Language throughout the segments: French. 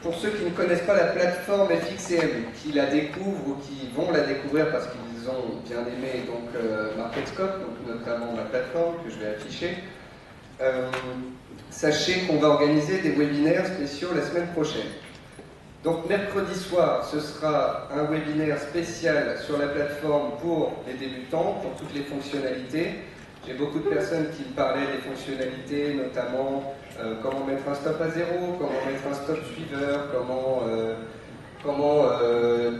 pour ceux qui ne connaissent pas la plateforme FXCM, qui la découvrent ou qui vont la découvrir parce qu'ils ont bien aimé donc, MarketScope, donc notamment ma plateforme que je vais afficher, sachez qu'on va organiser des webinaires spéciaux la semaine prochaine. Donc mercredi soir, ce sera un webinaire spécial sur la plateforme pour les débutants, pour toutes les fonctionnalités. J'ai beaucoup de personnes qui me parlaient des fonctionnalités, notamment comment mettre un stop à zéro, comment mettre un stop suiveur, comment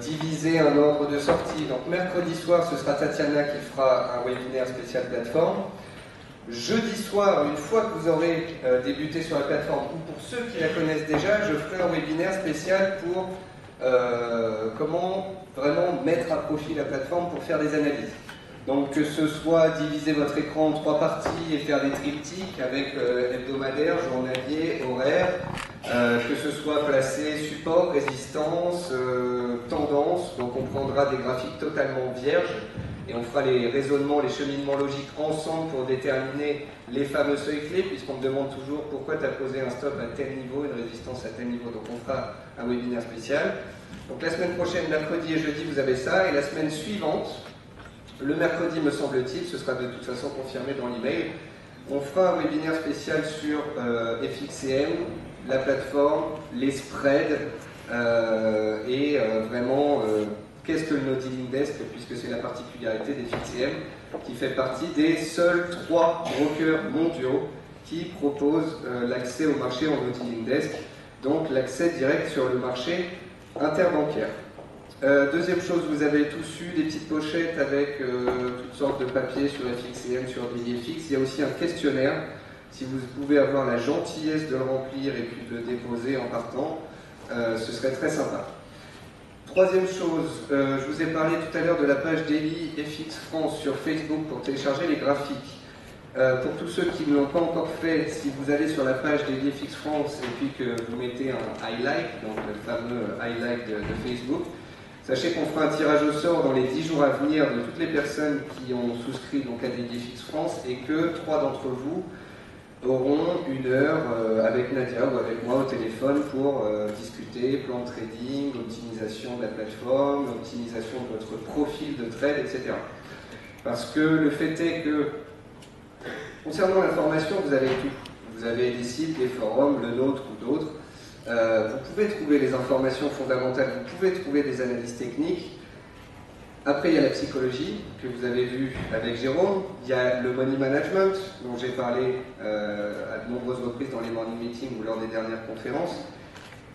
diviser un ordre de sortie. Donc mercredi soir, ce sera Tatiana qui fera un webinaire spécial plateforme. Jeudi soir, une fois que vous aurez débuté sur la plateforme, ou pour ceux qui la connaissent déjà, je ferai un webinaire spécial pour comment vraiment mettre à profit la plateforme pour faire des analyses. Donc que ce soit diviser votre écran en 3 parties et faire des triptyques avec hebdomadaire, journalier, horaire, que ce soit placer support, résistance, tendance, donc on prendra des graphiques totalement vierges et on fera les raisonnements, les cheminements logiques ensemble pour déterminer les fameux seuils clés, puisqu'on me demande toujours pourquoi tu as posé un stop à tel niveau, une résistance à tel niveau. Donc on fera un webinaire spécial. Donc la semaine prochaine, mercredi et jeudi, vous avez ça, et la semaine suivante, le mercredi me semble-t-il, ce sera de toute façon confirmé dans l'email, on fera un webinaire spécial sur FXCM, la plateforme, les spreads, et vraiment qu'est-ce que le no dealing desk, puisque c'est la particularité des FXCM, qui fait partie des seuls 3 brokers mondiaux qui proposent l'accès au marché en no dealing desk, donc l'accès direct sur le marché interbancaire. Deuxième chose, vous avez tous eu des petites pochettes avec toutes sortes de papiers sur FXCM, sur DailyFX. Il y a aussi un questionnaire. Si vous pouvez avoir la gentillesse de le remplir et puis de le déposer en partant, ce serait très sympa. Troisième chose, je vous ai parlé tout à l'heure de la page DailyFX France sur Facebook pour télécharger les graphiques. Pour tous ceux qui ne l'ont pas encore fait, si vous allez sur la page DailyFX France et puis que vous mettez un highlight, donc le fameux highlight de Facebook, sachez qu'on fera un tirage au sort dans les 10 jours à venir de toutes les personnes qui ont souscrit donc à DailyFX France et que 3 d'entre vous auront une heure avec Nadia ou avec moi au téléphone pour discuter plan de trading, optimisation de la plateforme, optimisation de votre profil de trade, etc. Parce que le fait est que, concernant l'information, vous avez tout. Vous avez des sites, des forums, le nôtre ou d'autres. Vous pouvez trouver les informations fondamentales, vous pouvez trouver des analyses techniques. Après, il y a la psychologie, que vous avez vu avec Jérôme. Il y a le money management, dont j'ai parlé à de nombreuses reprises dans les morning meetings ou lors des dernières conférences.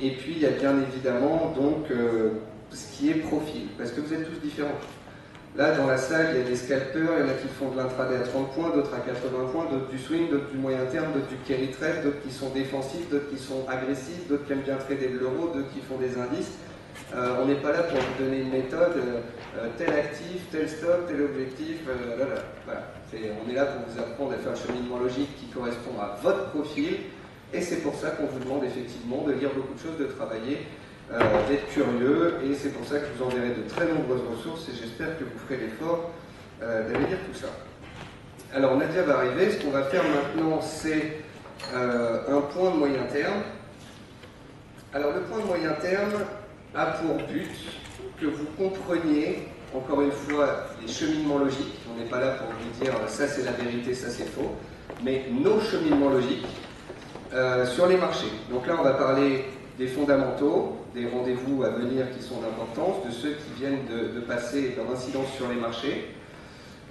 Et puis, il y a bien évidemment donc ce qui est profil, parce que vous êtes tous différents. Là, dans la salle, il y a des scalpeurs, il y en a qui font de l'intraday à 30 points, d'autres à 80 points, d'autres du swing, d'autres du moyen terme, d'autres du carry trade, d'autres qui sont défensifs, d'autres qui sont agressifs, d'autres qui aiment bien trader de l'euro, d'autres qui font des indices. On n'est pas là pour vous donner une méthode, tel actif, tel stop, tel objectif, voilà. On est là pour vous apprendre à faire un cheminement logique qui correspond à votre profil, et c'est pour ça qu'on vous demande effectivement de lire beaucoup de choses, de travailler, d'être curieux, et c'est pour ça que je vous enverrai de très nombreuses ressources, et j'espère que vous ferez l'effort d'aller lire tout ça. Alors Nadia va arriver, ce qu'on va faire maintenant c'est un point de moyen terme. Alors le point de moyen terme a pour but que vous compreniez, encore une fois, les cheminements logiques. On n'est pas là pour vous dire ça c'est la vérité, ça c'est faux, mais nos cheminements logiques sur les marchés. Donc là on va parler des fondamentaux, des rendez-vous à venir qui sont d'importance, de ceux qui viennent de passer leur incidence sur les marchés.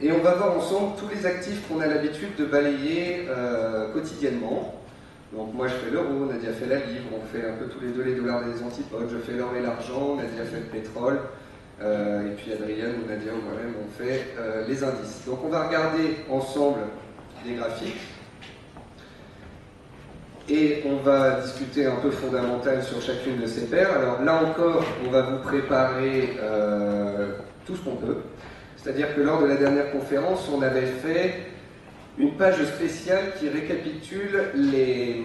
Et on va voir ensemble tous les actifs qu'on a l'habitude de balayer quotidiennement. Donc moi je fais l'euro, Nadia fait la livre, on fait un peu tous les deux les dollars et les antipodes, je fais l'or et l'argent, Nadia fait le pétrole, et puis Adrien ou Nadia ou moi-même on fait les indices. Donc on va regarder ensemble les graphiques, et on va discuter un peu fondamental sur chacune de ces paires. Alors là encore, on va vous préparer tout ce qu'on peut. C'est-à-dire que lors de la dernière conférence, on avait fait une page spéciale qui récapitule les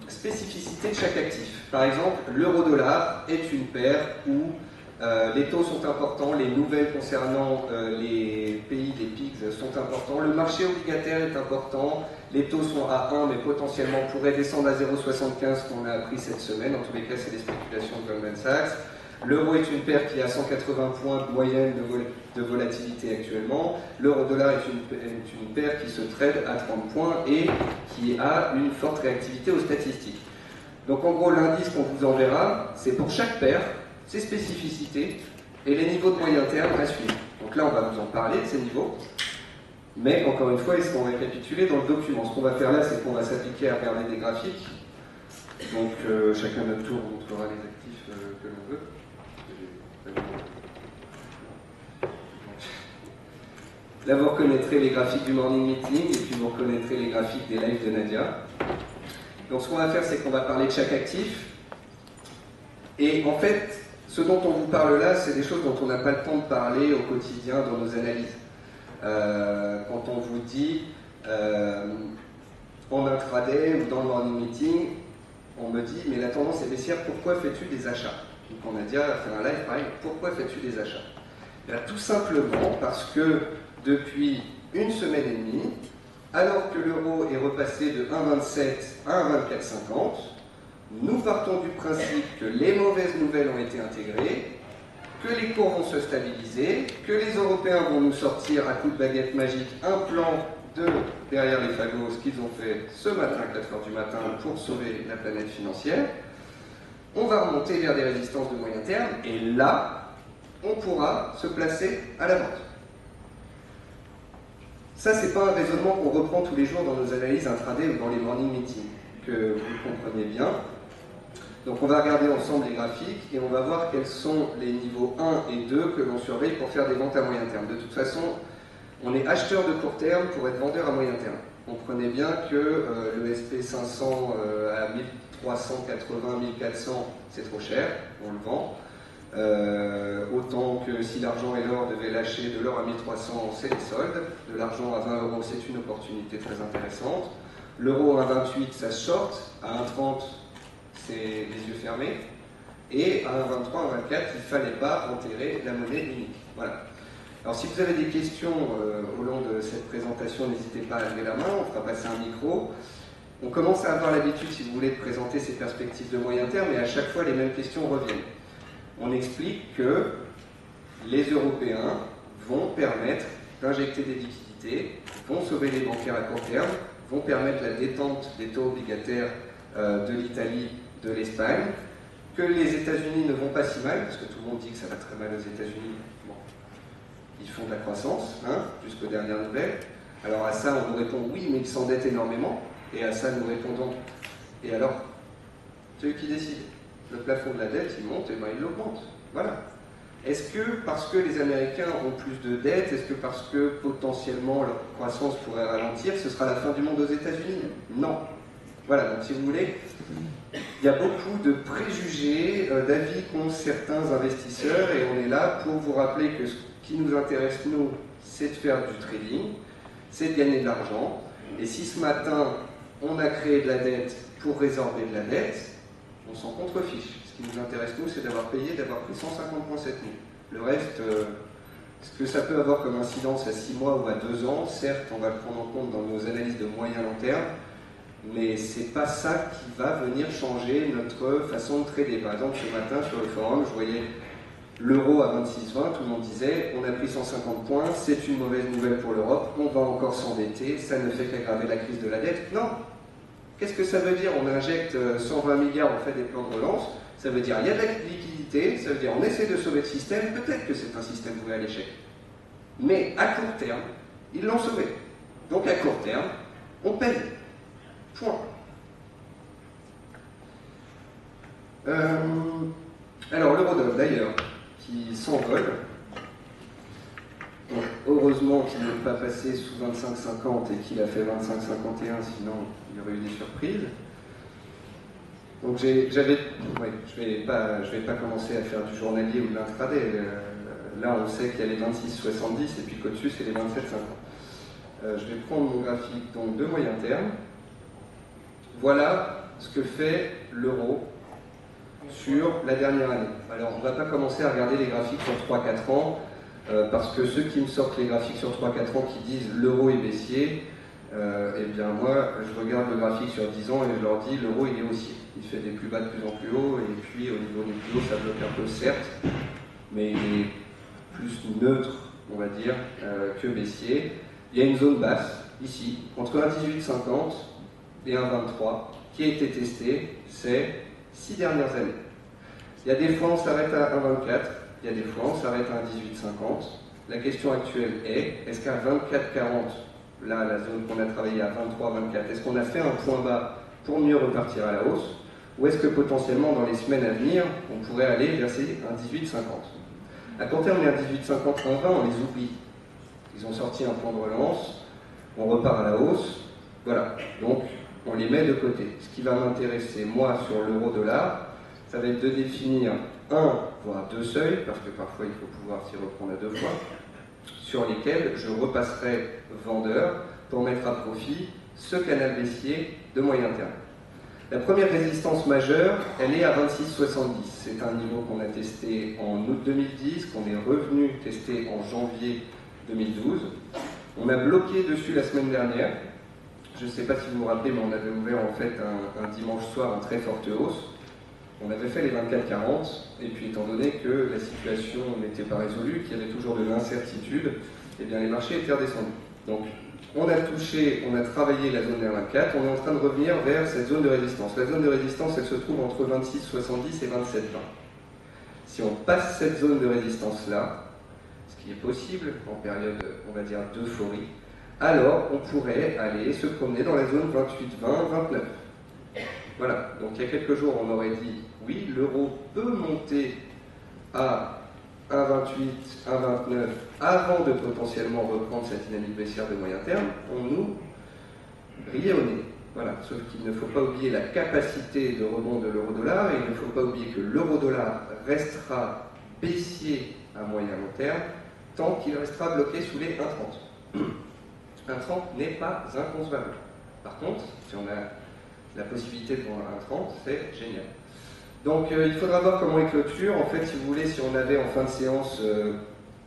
spécificités de chaque actif. Par exemple, l'euro-dollar est une paire où Les taux sont importants, les nouvelles concernant les pays des PIGS sont importants, le marché obligataire est important, les taux sont à 1 mais potentiellement pourraient descendre à 0,75 qu'on a appris cette semaine, en tous les cas c'est les spéculations de Goldman Sachs. L'euro est une paire qui est à 180 points de moyenne de volatilité actuellement, l'euro-dollar est une paire qui se trade à 30 points et qui a une forte réactivité aux statistiques. Donc en gros l'indice qu'on vous enverra, c'est pour chaque paire, ses spécificités et les niveaux de moyen terme à suivre. Donc là, on va vous en parler de ces niveaux, mais encore une fois, ils seront récapitulés dans le document. Ce qu'on va faire là, c'est qu'on va s'appliquer à regarder des graphiques. Donc chacun notre tour montrera les actifs que l'on veut. Là, vous reconnaîtrez les graphiques du morning meeting et puis vous reconnaîtrez les graphiques des lives de Nadia. Donc ce qu'on va faire, c'est qu'on va parler de chaque actif. Et en fait, ce dont on vous parle là, c'est des choses dont on n'a pas le temps de parler au quotidien dans nos analyses. Quand on vous dit en intraday ou dans le morning meeting, on me dit, mais la tendance est baissière, pourquoi fais-tu des achats? Donc on a dit, à faire un live pareil, pourquoi fais-tu des achats? Bien, tout simplement parce que depuis une semaine et demie, alors que l'euro est repassé de 1,27 à 1,2450, nous partons du principe que les mauvaises nouvelles ont été intégrées, que les cours vont se stabiliser, que les Européens vont nous sortir à coup de baguette magique un plan de derrière les fagots, ce qu'ils ont fait ce matin à 4h du matin pour sauver la planète financière. On va remonter vers des résistances de moyen terme et là, on pourra se placer à la vente. Ça, c'est pas un raisonnement qu'on reprend tous les jours dans nos analyses intraday ou dans les morning meetings, que vous compreniez bien. Donc on va regarder ensemble les graphiques et on va voir quels sont les niveaux 1 et 2 que l'on surveille pour faire des ventes à moyen terme. De toute façon, on est acheteur de court terme pour être vendeur à moyen terme. Comprenez bien que le SP500 à 1380, 1400, c'est trop cher, on le vend. Autant que si l'argent et l'or devaient lâcher de l'or à 1300, c'est les soldes. De l'argent à 20 euros, c'est une opportunité très intéressante. L'euro à 1,28, ça short. À 1,30, c'est les yeux fermés. Et à 1,23, 1,24, il ne fallait pas enterrer la monnaie unique. Voilà. Alors si vous avez des questions au long de cette présentation, n'hésitez pas à lever la main, on fera passer un micro. On commence à avoir l'habitude, si vous voulez, de présenter ces perspectives de moyen terme, et à chaque fois, les mêmes questions reviennent. On explique que les Européens vont permettre d'injecter des liquidités, vont sauver les bancaires à court terme, vont permettre la détente des taux obligataires de l'Italie, de l'Espagne, que les États-Unis ne vont pas si mal, parce que tout le monde dit que ça va très mal aux États-Unis. Bon, ils font de la croissance, hein, jusqu'aux dernières nouvelles. Alors à ça, on nous répond oui, mais ils s'endettent énormément. Et à ça, nous répondons, et alors, c'est eux qui décident. Le plafond de la dette, il monte, et ben il l'augmente. Voilà. Est-ce que parce que les Américains ont plus de dettes, est-ce que parce que potentiellement leur croissance pourrait ralentir, ce sera la fin du monde aux États-Unis? Non. Voilà, donc si vous voulez, il y a beaucoup de préjugés, d'avis qu'ont certains investisseurs, et on est là pour vous rappeler que ce qui nous intéresse, nous, c'est de faire du trading, c'est de gagner de l'argent, et si ce matin, on a créé de la dette pour résorber de la dette, on s'en contrefiche. Ce qui nous intéresse, nous, c'est d'avoir payé, d'avoir pris 150 points cette nuit. Le reste, ce que ça peut avoir comme incidence à 6 mois ou à 2 ans, certes, on va le prendre en compte dans nos analyses de moyen-long terme, mais c'est pas ça qui va venir changer notre façon de trader. Par exemple, ce matin, sur le forum, je voyais l'euro à 26,20, tout le monde disait, on a pris 150 points, c'est une mauvaise nouvelle pour l'Europe, on va encore s'endetter, ça ne fait qu'aggraver la crise de la dette. Non. Qu'est-ce que ça veut dire? On injecte 120 milliards, on fait des plans de relance, ça veut dire il y a de la liquidité, ça veut dire on essaie de sauver le système, peut-être que c'est un système voué à l'échec. Mais à court terme, ils l'ont sauvé. Donc à court terme, on paye. Point. Alors l'eurodoll d'ailleurs, qui s'envole. Heureusement qu'il n'est pas passé sous 25,50 et qu'il a fait 25,51, sinon il y aurait eu des surprises. Donc j'avais... Oui, je vais pas commencer à faire du journalier ou de l'intraday. Là, on sait qu'il y a les 26,70 et puis qu'au-dessus, c'est les 27,50. Je vais prendre mon graphique donc, de moyen terme. Voilà ce que fait l'euro sur la dernière année. Alors, on ne va pas commencer à regarder les graphiques sur 3-4 ans, parce que ceux qui me sortent les graphiques sur 3-4 ans qui disent l'euro est baissier, eh bien moi, je regarde le graphique sur 10 ans et je leur dis l'euro il est haussier. Il fait des plus bas de plus en plus haut, et puis au niveau des plus hauts, ça bloque un peu, certes, mais il est plus neutre, on va dire, que baissier. Il y a une zone basse, ici, entre 1,1850 et 1,23, qui a été testée ces 6 dernières années. Il y a des fois on s'arrête à 1,24, il y a des fois on s'arrête à 1,1850. La question actuelle est, est-ce qu'à 24,40, là la zone qu'on a travaillée à 23,24, est-ce qu'on a fait un point bas pour mieux repartir à la hausse, ou est-ce que potentiellement dans les semaines à venir, on pourrait aller vers ces 1,1850? À court terme, les 1,1850, 1,20, on les oublie. Ils ont sorti un plan de relance, on repart à la hausse, voilà. Donc, on les met de côté. Ce qui va m'intéresser, moi, sur l'euro-dollar, ça va être de définir un, voire deux seuils, parce que parfois il faut pouvoir s'y reprendre à deux fois, sur lesquels je repasserai vendeur pour mettre à profit ce canal baissier de moyen terme. La première résistance majeure, elle est à 26,70. C'est un niveau qu'on a testé en août 2010, qu'on est revenu tester en janvier 2012. On a bloqué dessus la semaine dernière. Je ne sais pas si vous vous rappelez, mais on avait ouvert en fait un dimanche soir en très forte hausse. On avait fait les 24,40, et puis étant donné que la situation n'était pas résolue, qu'il y avait toujours de l'incertitude, eh bien les marchés étaient redescendus. Donc on a touché, on a travaillé la zone vers 24, on est en train de revenir vers cette zone de résistance. La zone de résistance, elle se trouve entre 26,70 et 27,20. Si on passe cette zone de résistance-là, ce qui est possible en période, on va dire, d'euphorie, alors on pourrait aller se promener dans la zone 28,20, 29. Voilà, donc il y a quelques jours, on aurait dit, oui, l'euro peut monter à 1,28, 1,29 avant de potentiellement reprendre cette dynamique baissière de moyen terme. On nous riait au nez. Voilà, sauf qu'il ne faut pas oublier la capacité de rebond de l'euro-dollar, et il ne faut pas oublier que l'euro-dollar restera baissier à moyen long terme tant qu'il restera bloqué sous les 1,30. 1,30 n'est pas inconcevable. Par contre, si on a la possibilité de vendre à 1,30, c'est génial. Donc il faudra voir comment il clôture. En fait, si vous voulez, si on avait en fin de séance,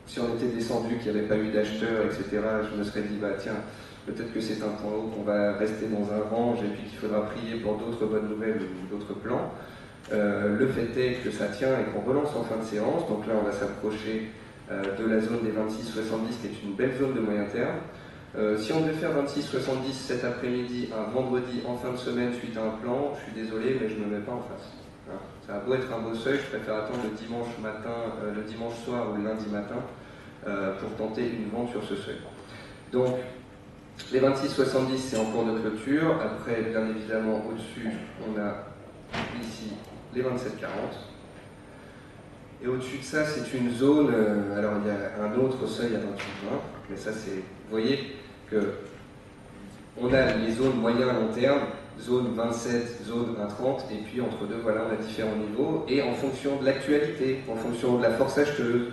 si on était descendu, qu'il n'y avait pas eu d'acheteurs, etc., je me serais dit, bah tiens, peut-être que c'est un point haut, qu'on va rester dans un range, et puis qu'il faudra prier pour d'autres bonnes nouvelles ou d'autres plans. Le fait est que ça tient et qu'on relance en fin de séance. Donc là, on va s'approcher de la zone des 26,70, qui est une belle zone de moyen terme. Si on devait faire 26,70 cet après-midi, un vendredi en fin de semaine suite à un plan, je suis désolé, mais je ne me mets pas en face. Hein. Ça a beau être un beau seuil, je préfère attendre le dimanche matin, le dimanche soir ou le lundi matin pour tenter une vente sur ce seuil. Donc, les 26,70 c'est en cours de clôture. Après, bien évidemment, au-dessus, on a ici les 27,40. Et au-dessus de ça, c'est une zone, alors il y a un autre seuil à 28,20, mais ça c'est, vous voyez que on a les zones moyen long terme, zone 27, zone 1,30, et puis entre deux, voilà, on a différents niveaux, et en fonction de l'actualité, en fonction de la force acheteuse,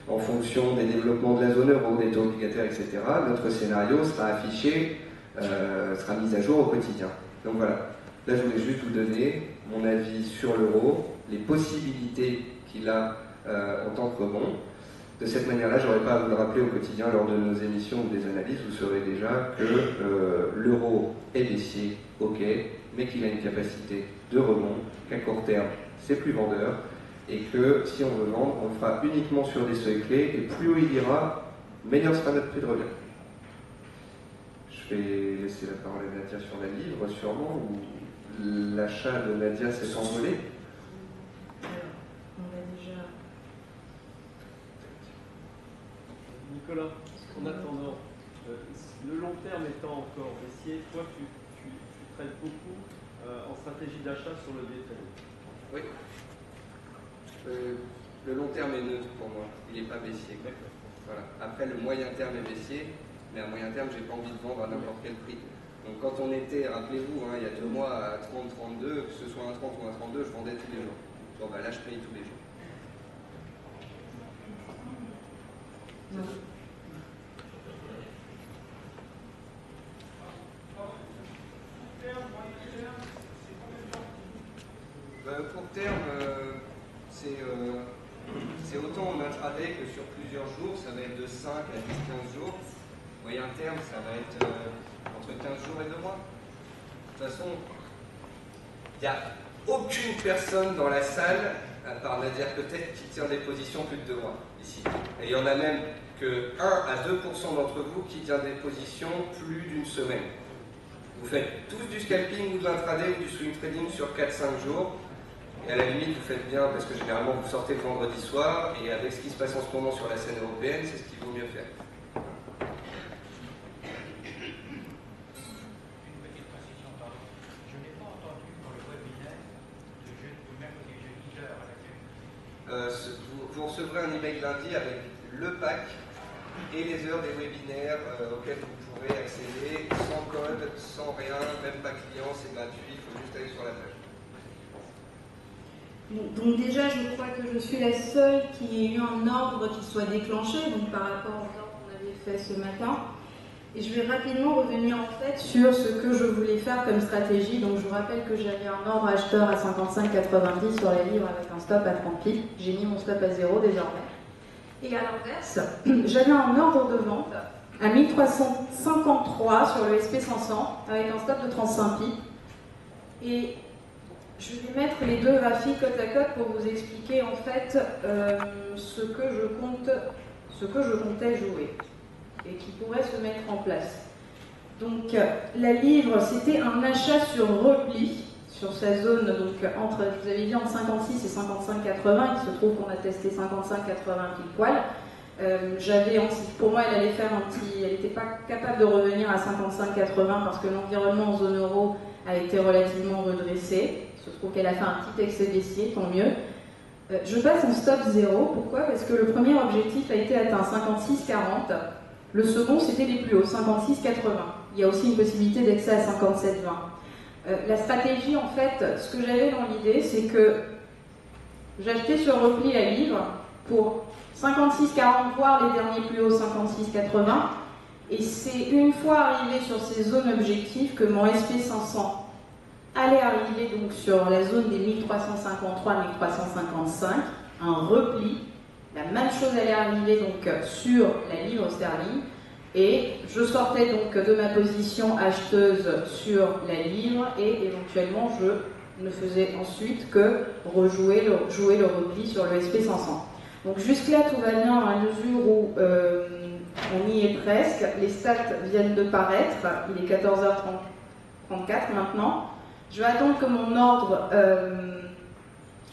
en fonction des développements de la zone euro, des taux obligataires, etc., notre scénario sera affiché, sera mis à jour au quotidien. Donc voilà, là je voulais juste vous donner mon avis sur l'euro, les possibilités qu'il a en tant que rebond. De cette manière-là, je n'aurais pas à vous le rappeler au quotidien lors de nos émissions ou des analyses, vous saurez déjà que l'euro est baissier, ok, mais qu'il a une capacité de rebond, qu'à court terme, c'est plus vendeur, et que si on veut vendre, on le fera uniquement sur des seuils clés, et plus haut il ira, meilleur sera notre prix de revient. Je vais laisser la parole à Nadia sur la livre, sûrement, ou l'achat de Nadia s'est envolé. Nicolas, en attendant, le long terme étant encore baissier, toi tu traites beaucoup en stratégie d'achat sur le day trading. Oui. Le long terme est neutre pour moi, il n'est pas baissier. Voilà. Après, le moyen terme est baissier, mais à moyen terme, j'ai pas envie de vendre à n'importe quel prix. Donc quand on était, rappelez-vous, hein, il y a 2 mois à 30, 32, que ce soit un 30 ou un 32, je vendais tous les jours. Bon bah là, je paye tous les jours. Court terme, c'est autant en intraday que sur plusieurs jours, ça va être de 5 à 10-15 jours. Moyen terme, ça va être entre 15 jours et 2 mois. De toute façon, il n'y a aucune personne dans la salle, à part Nadia peut-être, qui tient des positions plus de 2 mois ici. Et il y en a même que 1 à 2% d'entre vous qui tient des positions plus d'une semaine. Vous faites tous du scalping ou de l'intraday ou du swing trading sur 4-5 jours. Et à la limite, vous faites bien parce que généralement vous sortez le vendredi soir et avec ce qui se passe en ce moment sur la scène européenne, c'est ce qu'il vaut mieux faire. Une petite précision, pardon. Je n'ai pas entendu dans le webinaire de mercredi, jeudi, l'heure à laquelle. Vous recevrez un email lundi avec le pack et les heures des webinaires auxquels vous pourrez accéder sans code, sans rien, même pas client, c'est gratuit, il faut juste aller sur la page. Donc déjà, je crois que je suis la seule qui ait eu un ordre qui soit déclenché, donc par rapport au ordre qu'on avait fait ce matin. Et je vais rapidement revenir en fait sur ce que je voulais faire comme stratégie. Donc je vous rappelle que j'avais un ordre acheteur à 55,90 sur les livres avec un stop à 30 pips. J'ai mis mon stop à 0 désormais. Et à l'inverse, j'avais un ordre de vente à 1353 sur le SP500 avec un stop de 35 pips. Et je vais mettre les deux graphiques côte à côte pour vous expliquer en fait ce que je comptais jouer et qui pourrait se mettre en place. Donc la livre, c'était un achat sur repli sur sa zone, donc entre, vous avez dit entre 56 et 55,80, il se trouve qu'on a testé 55,80 pile poil. Pour moi, elle allait faire elle n'était pas capable de revenir à 55,80 parce que l'environnement en zone euro a été relativement redressé. Il se trouve qu'elle a fait un petit excès baissier, tant mieux. Je passe en stop 0, pourquoi? Parce que le premier objectif a été atteint, 56,40. Le second, c'était les plus hauts, 56,80. Il y a aussi une possibilité d'excès à 57,20. La stratégie, en fait, ce que j'avais dans l'idée, c'est que j'achetais sur repli la livre pour 56,40, voire les derniers plus hauts, 56,80. Et c'est une fois arrivé sur ces zones objectives que mon SP500 allait arriver donc sur la zone des 1353-1355, un repli. La même chose allait arriver donc sur la livre sterling. Et je sortais donc de ma position acheteuse sur la livre et éventuellement je ne faisais ensuite que jouer le repli sur le SP500. Donc jusque-là tout va bien à mesure où on y est presque. Les stats viennent de paraître, il est 14h34 maintenant. Je vais attendre que mon ordre,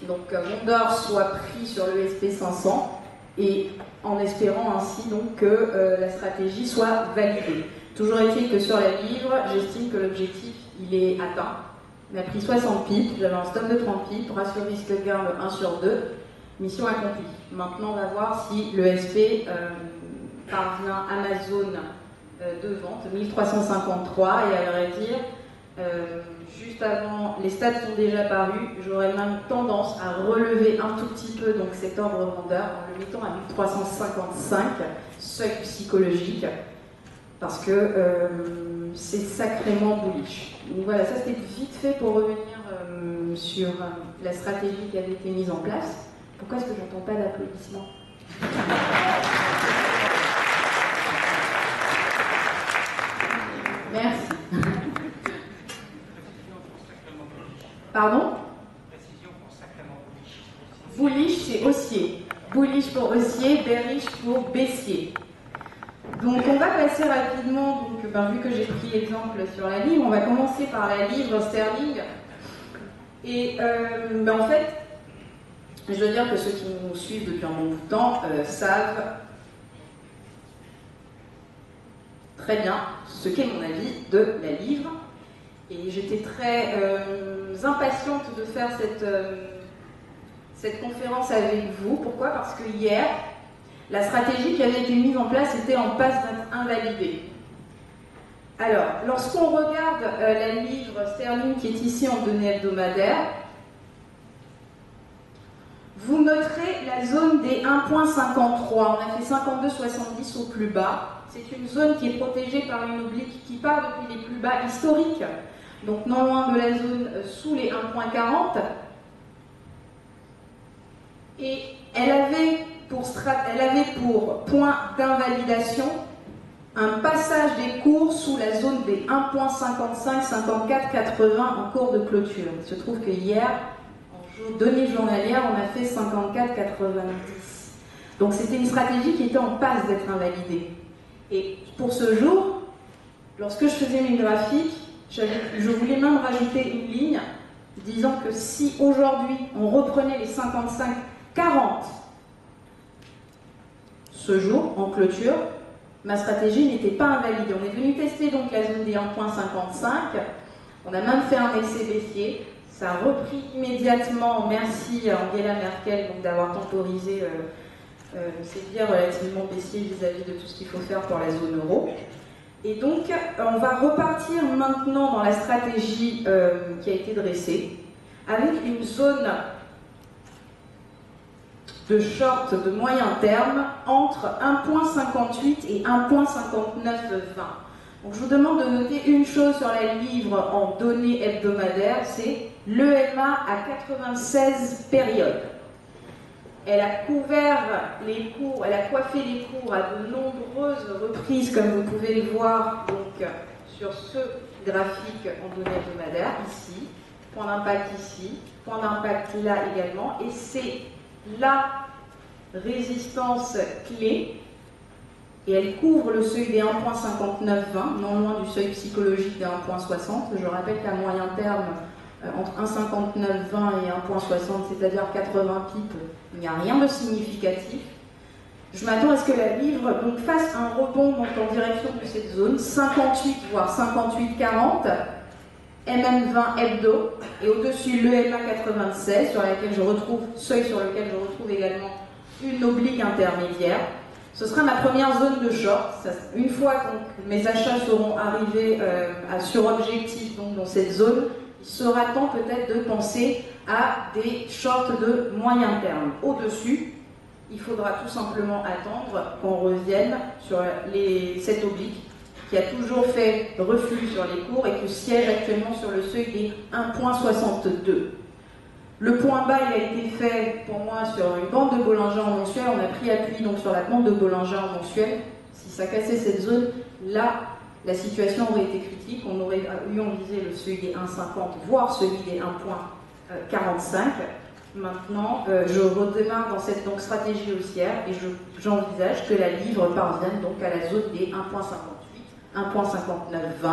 mon DOR soit pris sur le SP500 et en espérant ainsi donc que la stratégie soit validée. Toujours est-il que sur la livre, j'estime que l'objectif il est atteint. On a pris 60 pips, j'avais un stop de 30 pips, ratio risque-gain de 1 sur 2, mission accomplie. Maintenant on va voir si le SP parvient à ma zone de vente, 1353, et à vrai dire, juste avant, les stats sont déjà parus, j'aurais même tendance à relever un tout petit peu donc cet ordre vendeur en le mettant à 1355, seuil psychologique, parce que c'est sacrément bullish. Donc voilà, ça c'était vite fait pour revenir sur la stratégie qui avait été mise en place. Pourquoi est-ce que j'entends pas d'applaudissements? Merci. Pardon? Précision pour sacrément bullish. Bullish, c'est haussier. Bullish pour haussier, bearish pour baissier. Donc on va passer rapidement, donc, vu que j'ai pris l'exemple sur la livre, on va commencer par la livre sterling. Et en fait, je dois dire que ceux qui nous suivent depuis un bon bout de temps savent très bien ce qu'est mon avis de la livre. Et j'étais très impatiente de faire cette conférence avec vous. Pourquoi? Parce que hier, la stratégie qui avait été mise en place était en passe d'être invalidée. Alors, lorsqu'on regarde la livre sterling qui est ici en données hebdomadaires, vous noterez la zone des 1,53. On a fait 52,70 au plus bas. C'est une zone qui est protégée par une oblique qui part depuis les plus bas historiques. Donc non loin de la zone sous les 1,40. Et elle avait pour point d'invalidation un passage des cours sous la zone des 1.55, 54, 80 en cours de clôture. Il se trouve que hier, en données journalières, on a fait 54, 90. Donc c'était une stratégie qui était en passe d'être invalidée. Et pour ce jour, lorsque je faisais mes graphiques, je voulais même rajouter une ligne disant que si aujourd'hui on reprenait les 55, 40 ce jour en clôture, ma stratégie n'était pas invalidée. On est venu tester donc la zone des 1.55. On a même fait un essai baissier. Ça a repris immédiatement. Merci à Angela Merkel d'avoir temporisé ces biais relativement baissiers vis-à-vis de tout ce qu'il faut faire pour la zone euro. Et donc, on va repartir maintenant dans la stratégie qui a été dressée avec une zone de short de moyen terme entre 1.58 et 1.5920. Donc je vous demande de noter une chose sur la livre en données hebdomadaires, c'est l'EMA à 96 périodes. Elle a couvert les cours, elle a coiffé les cours à de nombreuses reprises, comme vous pouvez le voir donc, sur ce graphique en données hebdomadaires, ici, point d'impact ici, point d'impact là également, et c'est la résistance clé, et elle couvre le seuil des 1.5920, non loin du seuil psychologique des 1.60. Je rappelle qu'à moyen terme, entre 1,5920 et 1,60, c'est-à-dire 80 pips, il n'y a rien de significatif. Je m'attends à ce que la livre donc, fasse un rebond donc, en direction de cette zone, 58 voire 58,40, MM20 hebdo, et au-dessus l'EMA 96, sur laquelle je retrouve, seuil sur lequel je retrouve également une oblique intermédiaire. Ce sera ma première zone de short. Une fois que mes achats seront arrivés sur objectif donc, dans cette zone, il sera temps peut-être de penser à des shorts de moyen terme. Au-dessus, il faudra tout simplement attendre qu'on revienne sur cette oblique qui a toujours fait reflux sur les cours et qui siège actuellement sur le seuil des 1,62. Le point bas, il a été fait pour moi sur une bande de Bollinger en mensuel. On a pris appui donc sur la bande de Bollinger en mensuel. Si ça cassait cette zone, là, la situation aurait été critique. On aurait eu envisagé le seuil des 1,50, voire celui des 1,45. Maintenant, je redémarre dans cette stratégie haussière et j'envisage que la livre parvienne donc à la zone des 1,58, 1,5920.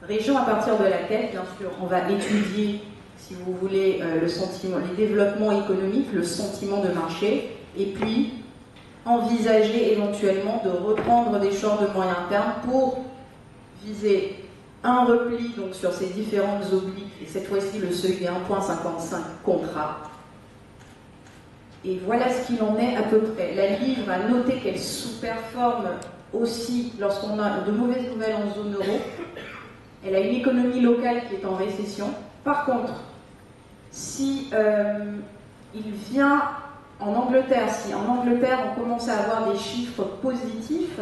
Région à partir de laquelle, bien sûr, on va étudier, si vous voulez, le sentiment, les développements économiques, le sentiment de marché, et puis envisager éventuellement de reprendre des shorts de moyen terme pour viser un repli donc, sur ces différentes obliques, et cette fois-ci le seuil des 1,55 contrat. Et voilà ce qu'il en est à peu près. La livre a noté qu'elle sous-performe aussi lorsqu'on a de mauvaises nouvelles en zone euro. Elle a une économie locale qui est en récession. Par contre, si il vient en Angleterre, si en Angleterre on commence à avoir des chiffres positifs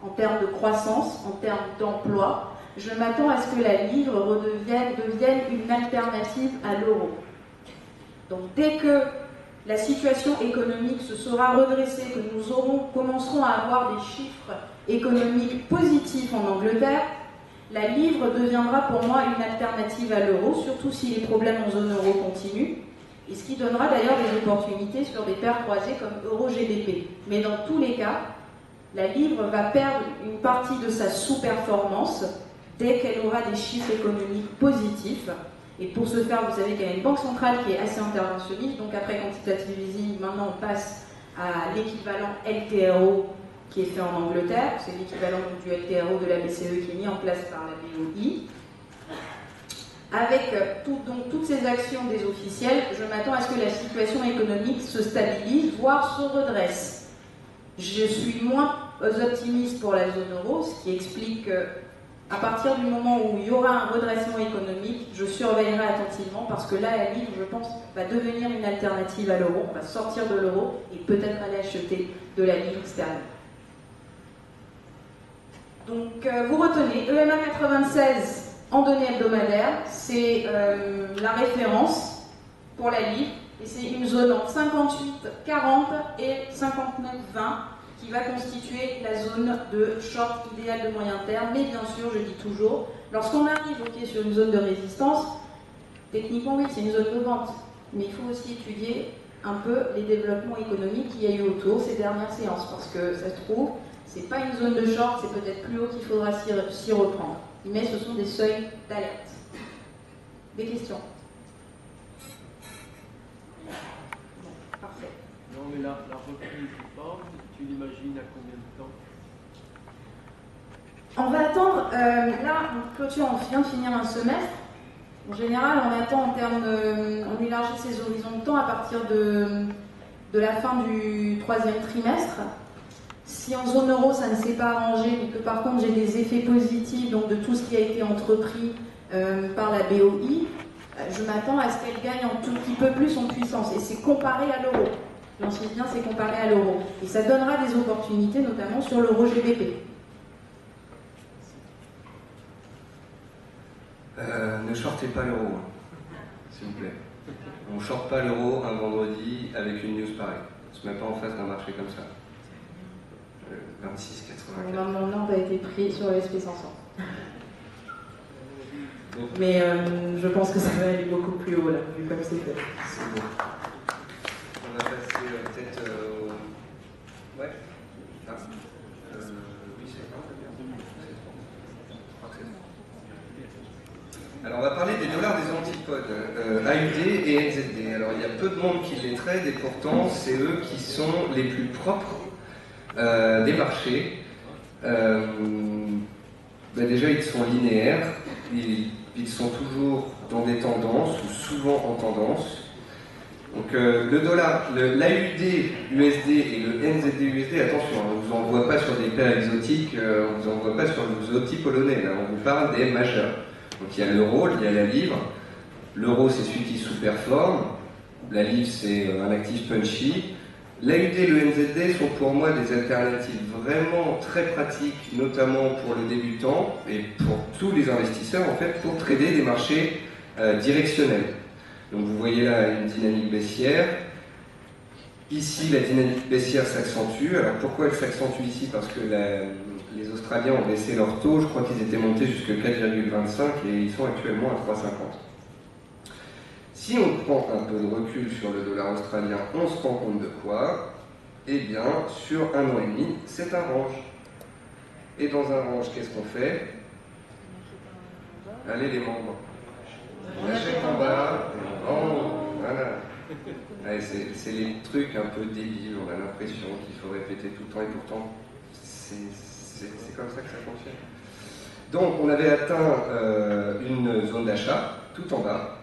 en termes de croissance, en termes d'emploi, je m'attends à ce que la livre devienne une alternative à l'euro. Donc dès que la situation économique se sera redressée, que nous commencerons à avoir des chiffres économiques positifs en Angleterre, la livre deviendra pour moi une alternative à l'euro, surtout si les problèmes en zone euro continuent, et ce qui donnera d'ailleurs des opportunités sur des paires croisées comme euro-GBP. Mais dans tous les cas, la livre va perdre une partie de sa sous-performance dès qu'elle aura des chiffres économiques positifs. Et pour ce faire, vous savez qu'il y a une banque centrale qui est assez interventionniste, donc après quantitative easing, maintenant on passe à l'équivalent LTRO qui est fait en Angleterre, c'est l'équivalent du LTRO de la BCE qui est mis en place par la BOI. Avec toutes ces actions des officiels, je m'attends à ce que la situation économique se stabilise, voire se redresse. Je suis moins optimiste pour la zone euro, ce qui explique qu'à partir du moment où il y aura un redressement économique, je surveillerai attentivement parce que là, la livre, je pense, va devenir une alternative à l'euro. On va sortir de l'euro et peut-être aller acheter de la livre sterling. Donc, vous retenez, EMA 96 en données hebdomadaires, c'est la référence pour la livre Et c'est une zone entre 58,40 et 59,20 qui va constituer la zone de short idéale de moyen terme. Mais bien sûr, je dis toujours, lorsqu'on arrive sur une zone de résistance, techniquement oui, c'est une zone de vente. Mais il faut aussi étudier un peu les développements économiques qu'il y a eu autour ces dernières séances. Parce que ça se trouve, c'est pas une zone de short, c'est peut-être plus haut qu'il faudra s'y reprendre. Mais ce sont des seuils d'alerte. Des questions? Parfait. Non, mais la reprise du forme, tu l'imagines à combien de temps? On va attendre, là, on clôture, on vient de finir un semestre. En général, on attend en termes on élargit ses horizons de temps à partir de la fin du 3e trimestre. Si en zone euro, ça ne s'est pas arrangé, mais que par contre j'ai des effets positifs donc de tout ce qui a été entrepris par la BOI, je m'attends à ce qu'elle gagne un tout petit peu plus en puissance. Et c'est comparé à l'euro. J'insiste bien, c'est comparé à l'euro. Et ça donnera des opportunités, notamment sur l'euro GBP. Ne shortez pas l'euro, hein, s'il vous plaît. On ne shorte pas l'euro un vendredi avec une news pareille. On ne se met pas en face d'un marché comme ça. 26,84. Mon nom a été pris sur le SP500. Mais je pense que ça va aller beaucoup plus haut là, vu comme c'est fait. C'est bon. On va passer peut-être au... Ouais. Ah. Oui, c'est bon. Alors on va parler des dollars des antipodes, AUD et NZD. Alors il y a peu de monde qui les trade et pourtant c'est eux qui sont les plus propres des marchés. Déjà ils sont linéaires, ils sont toujours dans des tendances ou souvent en tendance. Donc le dollar, l'AUD USD et le NZD USD, attention, on ne vous envoie pas sur des paires exotiques, on ne vous envoie pas sur le zloty polonais, là, on vous parle des majeurs. Donc il y a l'euro, il y a la livre. L'euro c'est celui qui sous-performe, la livre c'est un actif punchy. L'AUD et le NZD sont pour moi des alternatives vraiment très pratiques, notamment pour le débutant et pour tous les investisseurs en fait, pour trader des marchés directionnels. Donc vous voyez là une dynamique baissière. Ici la dynamique baissière s'accentue. Alors pourquoi elle s'accentue ici? Parce que les Australiens ont baissé leur taux, je crois qu'ils étaient montés jusqu'à 4,25 et ils sont actuellement à 3,50. Si on prend un peu de recul sur le dollar australien, on se rend compte de quoi? Eh bien, sur un an et demi, c'est un range. Et dans un range, qu'est-ce qu'on fait? Allez les membres. On achète en bas, et on vend, voilà. Allez, c'est les trucs un peu débiles, on a l'impression qu'il faut répéter tout le temps et pourtant, c'est comme ça que ça fonctionne. Donc, on avait atteint une zone d'achat, tout en bas.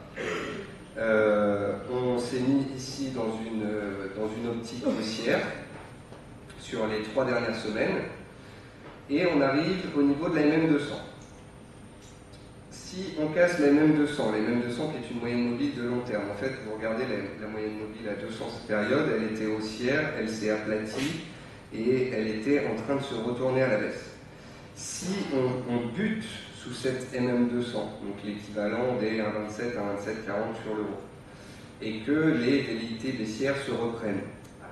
On s'est mis ici dans une optique haussière sur les 3 dernières semaines et on arrive au niveau de la MM200. Si on casse la MM200, la MM200 qui est une moyenne mobile de long terme, en fait vous regardez la moyenne mobile à 200 période, elle était haussière, elle s'est aplatie et elle était en train de se retourner à la baisse. Si on bute sous cette MM200, donc l'équivalent des 1,27 à 1,2740 sur l'euro, et que les velléités baissières se reprennent,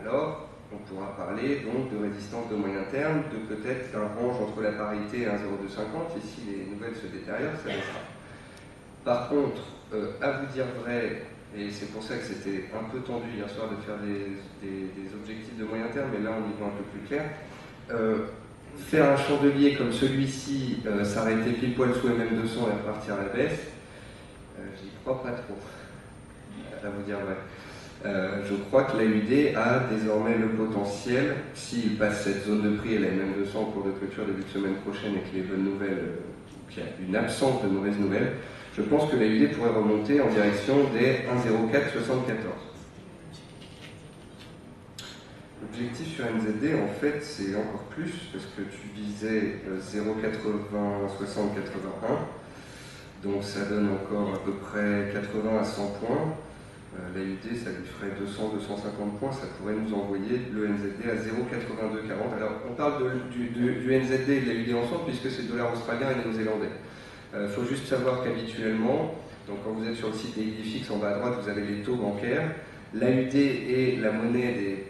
alors on pourra parler donc de résistance de moyen terme, de peut-être un range entre la parité et 1,0250, et si les nouvelles se détériorent, ça baissera. Par contre, à vous dire vrai, et c'est pour ça que c'était un peu tendu hier soir de faire des objectifs de moyen terme, mais là on y voit un peu plus clair, faire un chandelier comme celui-ci, s'arrêter pile poil sous MM200 et repartir à la baisse, j'y crois pas trop, à vous dire vrai. Je crois que l'AUD a désormais le potentiel, s'il passe cette zone de prix et la MM200 au cours de clôture début de semaine prochaine et que les bonnes nouvelles, qu'il y a une absence de mauvaises nouvelles, je pense que l'AUD pourrait remonter en direction des 1,0474. L'objectif sur NZD, en fait, c'est encore plus, parce que tu visais 0,806081, donc ça donne encore à peu près 80 à 100 points. L'AUD, ça lui ferait 200-250 points, ça pourrait nous envoyer le NZD à 0,8240. Alors, on parle du NZD et de l'AUD ensemble, puisque c'est le dollar australien et néo-zélandais. Il faut juste savoir qu'habituellement, donc quand vous êtes sur le site d'Edifix, en bas à droite, vous avez les taux bancaires. l'AUD est la monnaie des